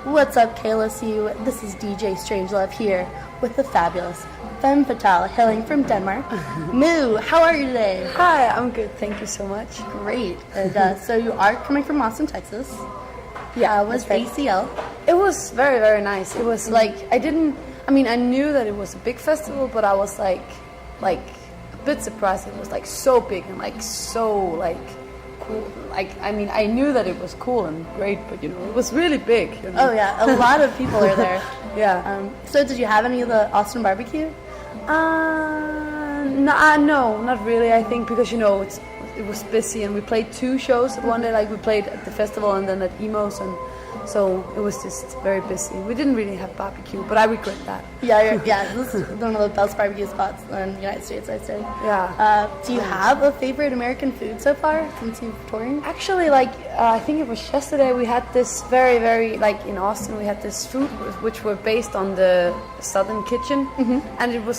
What's up, KLSU? This is DJ Strangelove here with the fabulous femme fatale hailing from Denmark. Moo, how are you today? Hi, I'm good. Thank you so much. Great. And so you are coming from Austin, Texas. Yeah, it was right. ACL. It was very, very nice. It was like, I knew that it was a big festival, but I was like a bit surprised. It was like so big and like so like cool. I knew that it was cool and great, but it was really big. Oh yeah, a lot of people are there. Yeah. So did you have any of the Austin barbecue? No, not really. I think because it was busy and we played 2 shows one day. Like we played at the festival and then at Emos, and so it was just very busy. We didn't really have barbecue, but I regret that. Yeah. This is one of the best barbecue spots in the United States, I'd say. Yeah. Do you have a favorite American food so far since you've touring? Actually, I think it was yesterday we had this very, very, in Austin, we had this food which were based on the Southern kitchen, and it was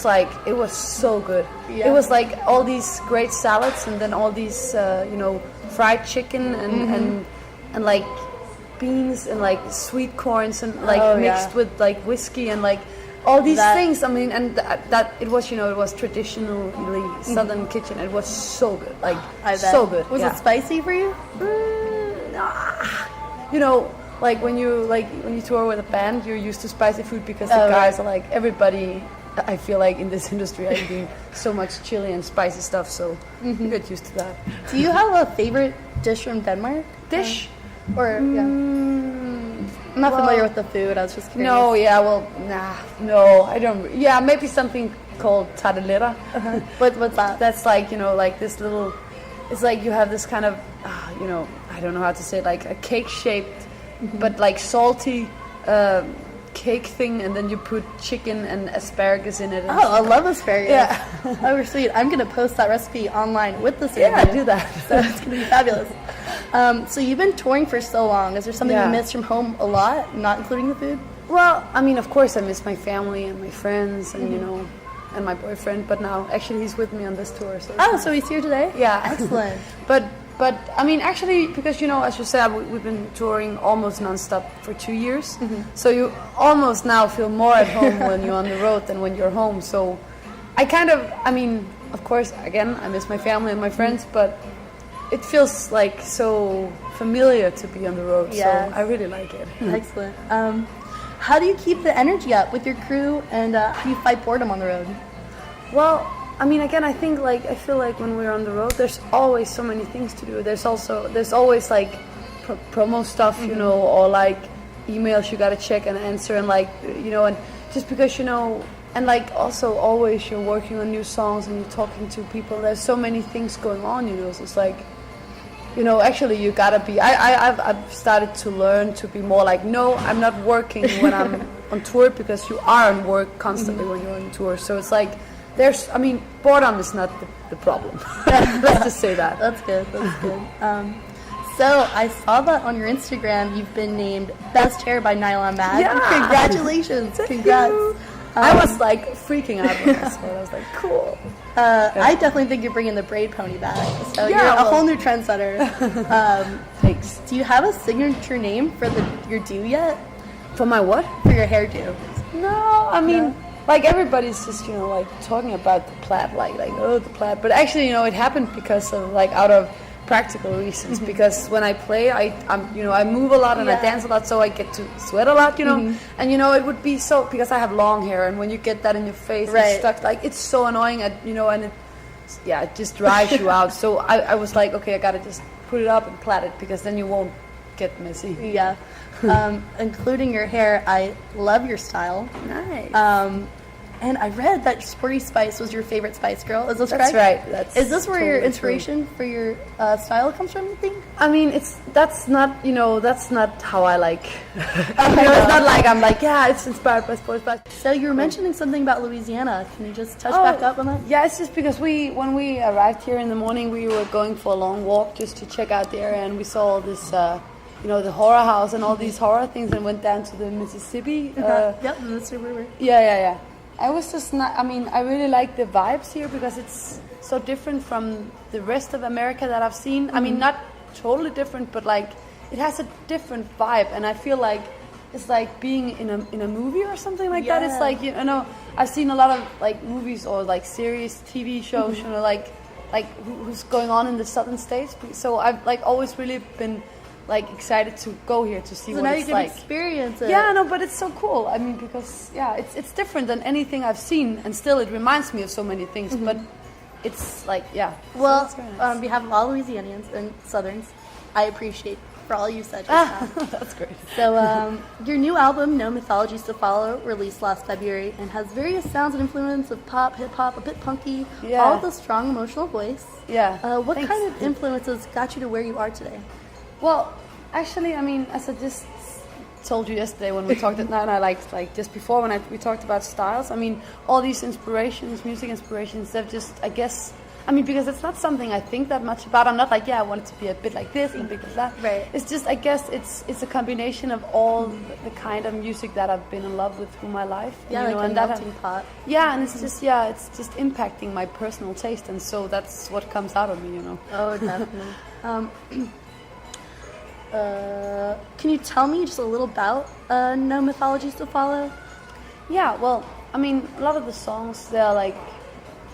so good. Yeah. It was like all these great salads and then all these, fried chicken and like beans and like sweet corns and mixed with like whiskey and like all these things. I mean, and that it was it was traditionally Southern kitchen. It was so good, I bet. So good. Was it spicy for you? Like when you tour with a band, you're used to spicy food because the guys are like everybody. I feel like in this industry are eating so much chili and spicy stuff, so you get used to that. Do you have a favorite dish from Denmark? Dish? I'm not familiar with the food. I was just curious. No, I don't. Yeah, maybe something called fatale. What's that? That's like this little. It's like you have this kind of I don't know how to say it, like a cake shaped, but like salty cake thing, and then you put chicken and asparagus in it. I love asparagus. Yeah. Oh, sweet. I'm gonna post that recipe online with this. Yeah, do that. So it's gonna be fabulous. So you've been touring for so long. Is there something you miss from home a lot, not including the food? Well, I mean, of course, I miss my family and my friends, and and my boyfriend. But now, actually, he's with me on this tour. So so he's here today. Yeah, excellent. But I mean, actually, because as you said, we've been touring almost nonstop for 2 years. So you almost now feel more at home when you're on the road than when you're home. So of course, again, I miss my family and my friends, but it feels like so familiar to be on the road. Yes. So I really like it. Excellent. How do you keep the energy up with your crew, and how do you fight boredom on the road? Well, I mean, again, I think I feel like when we're on the road, there's always so many things to do. There's always like promo stuff, or like emails you gotta check and answer, and and just because and like also always you're working on new songs and you're talking to people. There's so many things going on, so it's like. Actually, you gotta be. I've started to learn to be more like, no, I'm not working when I'm on tour, because you are on work constantly when you're on tour. So it's like, boredom is not the problem. Let's just say that. That's good. So I saw that on your Instagram, you've been named Best Hair by Nylon Mag. Yeah. Congratulations. Congrats. I was like freaking out when I saw it. I was like, cool. I definitely think you're bringing the braid pony back. So you're a whole new trendsetter. Thanks. Do you have a signature name for your do yet? For my what? For your hairdo. No, I mean, like everybody's just talking about the plaid, the plaid. But actually, it happened because of out of practical reasons, because when I play, I move a lot and I dance a lot, so I get to sweat a lot, and it would be so, because I have long hair, and when you get that in your face, it's stuck, it's so annoying, and it just dries you out. So I was like, okay, I gotta just put it up and plait it, because then you won't get messy. Yeah. Including your hair, I love your style. Nice. And I read that Sporty Spice was your favorite Spice Girl. Is this correct? That's right. Is this where your inspiration for your style comes from, you think? I mean, that's not how I like. It's not like I'm like, it's inspired by Sporty Spice. So you were mentioning something about Louisiana. Can you just touch back up on that? Yeah, it's just because when we arrived here in the morning, we were going for a long walk just to check out the area, and we saw all this, the horror house and all these horror things, and went down to the Mississippi. Yep, the Mississippi River. Yeah. I was just not, I really like the vibes here, because it's so different from the rest of America that I've seen. I mean, not totally different, but it has a different vibe, and I feel like it's like being in a movie or something like that. It's Yeah. like, you know, I've seen a lot of like movies or like series, TV shows, you know, like who's going on in the southern states. So I've like always really been like excited to go here to see So what now it's you can like. experience it. Yeah, no, but it's so cool. I mean, because it's different than anything I've seen, and still it reminds me of so many things. But it's like, yeah. Well, so it's very nice. on behalf of all Louisianians and Southerns, I appreciate for all you said just now. That's great. So, your new album, No Mythology to Follow, released last February and has various sounds and influence of pop, hip hop, a bit punky, Yeah. all with a strong emotional voice. Yeah. What Thanks. kind of influences got you to where you are today? Well, actually, I mean, as I just told you yesterday when we talked at night, I like just before when we talked about styles. I mean, all these inspirations, music inspirations, they've just, I guess, I mean, because it's not something I think that much about. I'm not like, I want it to be a bit like this and a bit like that. Right. It's just, I guess, it's a combination of all the kind of music that I've been in love with through my life. Yeah, you like know, a and that melting pot. Yeah, and it's just impacting my personal taste, and so that's what comes out of me, you know. Oh, definitely. Can you tell me just a little about No Mythologies to Follow? Yeah, well, I mean, a lot of the songs, they're like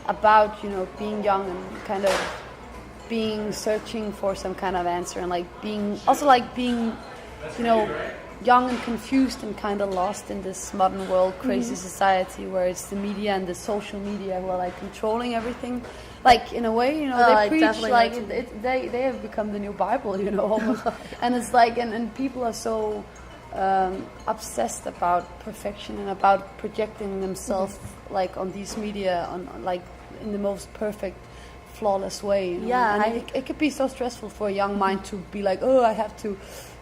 about, you know, being young and kind of being searching for some kind of answer, and like being, you know, young and confused and kind of lost in this modern world, crazy society where it's the media and the social media who are like controlling everything. Like, in a way, you know, Oh, I they preach definitely like know what you mean. they have become the new Bible, you know, almost. And it's like, and people are so obsessed about perfection and about projecting themselves like on these media, on like in the most perfect, flawless way. You know? Yeah, and it could be so stressful for a young mind to be like, oh, I have to,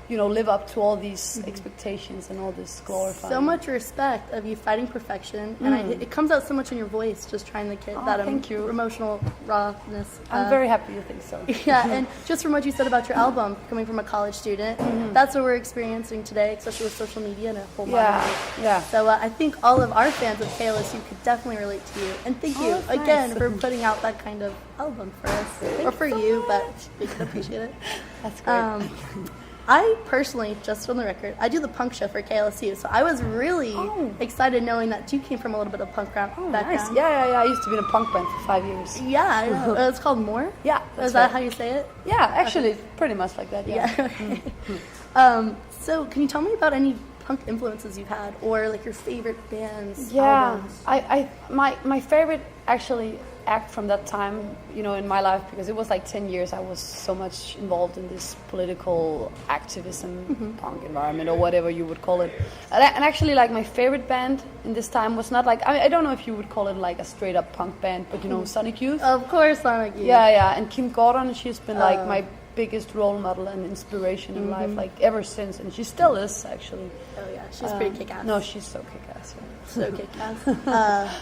you know, live up to all these expectations and all this glorifying. So much respect of you fighting perfection, and it comes out so much in your voice, just trying to get that thank you. emotional rawness. I'm very happy you think so. Yeah, and just from what you said about your album, coming from a college student, that's what we're experiencing today, especially with social media and a whole modern world. Yeah. So I think all of our fans of KLSU could definitely relate to you, and thank you that's again nice. for putting out that kind of album for us, or for you, but we can appreciate it. That's great. I personally, just on the record, I do the punk show for KLSU, so I was really excited knowing that you came from a little bit of punk background. Nice. Yeah. I used to be in a punk band for 5 years. Yeah, I know. It's called More? Yeah, that's Is that right. how you say it? Yeah, actually, pretty much like that. Yeah. Yeah. Okay. So can you tell me about any punk influences you've had, or like your favorite bands, Yeah, albums? my favorite actually act from that time, you know, in my life, because it was like 10 years I was so much involved in this political activism, punk environment, or whatever you would call it. And actually, like, my favorite band in this time was not like, I don't know if you would call it like a straight up punk band, but you know, Sonic Youth. Of course, Sonic Youth. Yeah, and Kim Gordon, she's been like my biggest role model and inspiration in life, like ever since, and she still is actually. Oh yeah, she's pretty kick-ass. No, she's so kick-ass. Yeah. So kick-ass.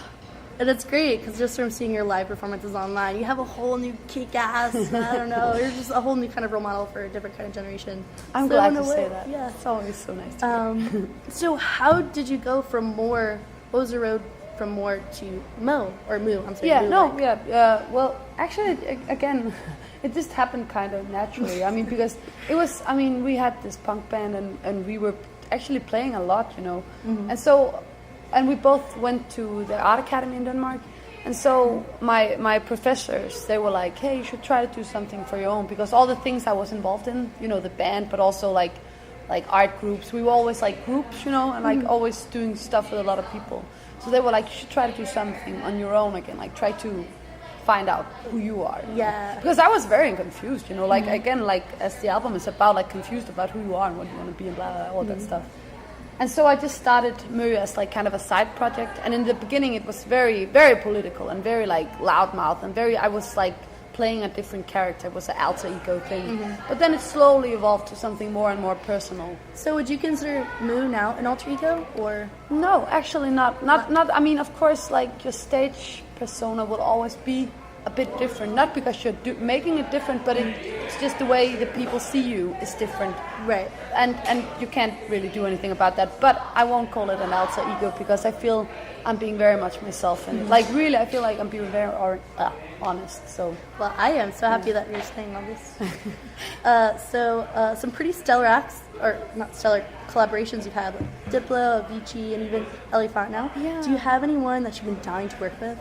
And it's great because just from seeing your live performances online, you have a whole new kick-ass. I don't know, you're just a whole new kind of role model for a different kind of generation. I'm So glad in a to way, say that. Yeah. It's always so nice to hear. So how did you go from More? What was the road from More to Mo or Moo? I'm sorry. Yeah, Moo, no, like. yeah. Well, actually, again, it just happened kind of naturally. I mean, because it was, I mean, we had this punk band and we were actually playing a lot, you know. And so, and we both went to the art academy in Denmark. And so my professors, they were like, hey, you should try to do something for your own, because all the things I was involved in, you know, the band, but also like art groups, we were always like groups, you know, and like always doing stuff with a lot of people. So they were like, you should try to do something on your own again, like try to find out who you are. Yeah. Because I was very confused, you know, like again, like as the album is about, like confused about who you are and what you want to be and blah, blah, blah, all that stuff. And so I just started Mö as like kind of a side project. And in the beginning it was very, very political and very like loudmouth and very, I was like playing a different character. It was an alter ego thing. But then it slowly evolved to something more and more personal. So would you consider Moo now an alter ego, or? No, actually not. Not. I mean, of course, like your stage persona will always be a bit different. Not because you're making it different, but it's just the way the people see you is different. Right. And you can't really do anything about that. But I won't call it an alter ego because I feel I'm being very much myself. And like really, I feel like I'm being very honest. So. Well, I am so happy that you're saying all this. So some pretty stellar acts, or not stellar, collaborations you've had, like Diplo, Avicii, and even Ellie Fontenelle. Yeah. Do you have anyone that you've been dying to work with?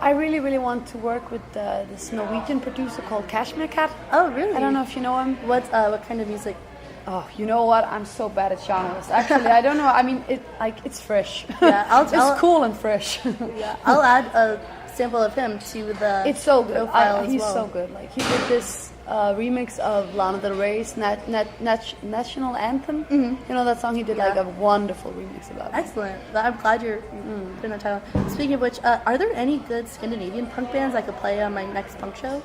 I really, really want to work with this Norwegian producer called Cashmere Cat. Oh, really? I don't know if you know him. What kind of music? Oh, you know what? I'm so bad at genres. Actually, I don't know. I mean, it's fresh. Yeah, it's cool and fresh. Yeah, I'll add a sample of him to the. It's so good. Profile He's as well. so good. Like he did this remix of Lana Del Rey's National Anthem. Mm-hmm. You know that song? He did like a wonderful remix about it. Excellent. I'm glad you're putting that time on. Speaking of which, are there any good Scandinavian punk bands I could play on my next punk show?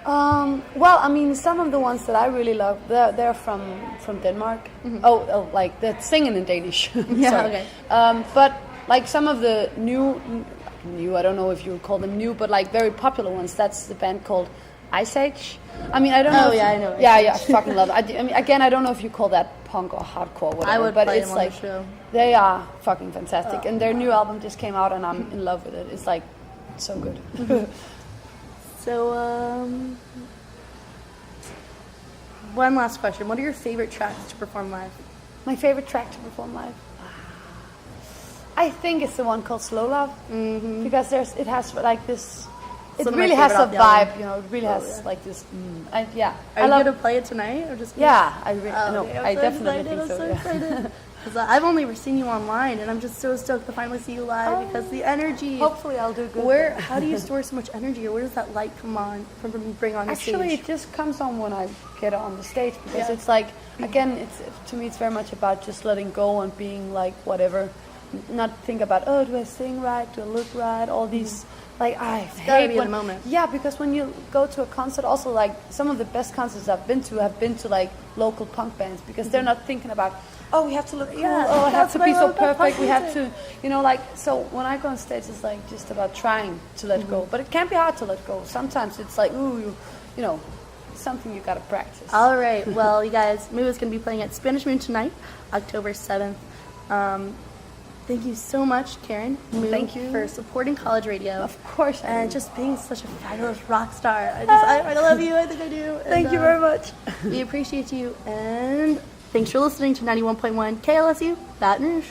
Well, I mean, some of the ones that I really love, they're from Denmark. Mm-hmm. Oh, like they're singing in Danish. Yeah, Sorry. okay. But like some of the new, I don't know if you would call them new, but like very popular ones. That's the band called Ice Age. I mean, I don't know. Oh, yeah, I know. Yeah, I fucking love it. I mean, again, I don't know if you call that punk or hardcore, whatever. I would but play it's them like on the show. They are fucking fantastic, and their new album just came out, and I'm in love with it. It's like so good. So, one last question. What are your favorite tracks to perform live? My favorite track to perform live? I think it's the one called Slow Love. Mm-hmm. Because it has like this, it really has a vibe, you know, it really has like this, Are you going to play it tonight? Or just yeah, I definitely think so. I'm so excited. Because I've only ever seen you online, and I'm just so stoked to finally see you live because the energy. Hopefully, I'll do good. How do you store so much energy, or where does that light come on from you bring on the stage? Actually, it just comes on when I get on the stage because it's like again, to me, it's very much about just letting go and being like whatever, not think about do I sing right, do I look right, all these. Like I hate in the moment. Yeah, because when you go to a concert, also like some of the best concerts I've been to have been to like local punk bands because they're not thinking about we have to look cool, I have to be so perfect, we have to, you know, like so when I go on stage, it's like just about trying to let go, but it can be hard to let go. Sometimes it's like you know, something you gotta practice. All right, well, you guys, Moo is gonna be playing at Spanish Moon tonight, October 7th. Thank you so much, Karen. Thank you for supporting college radio. Of course, and just being such a fabulous rock star. I love you. I think I do. Thank you very much. We appreciate you, and thanks for listening to 91.1 KLSU Baton Rouge.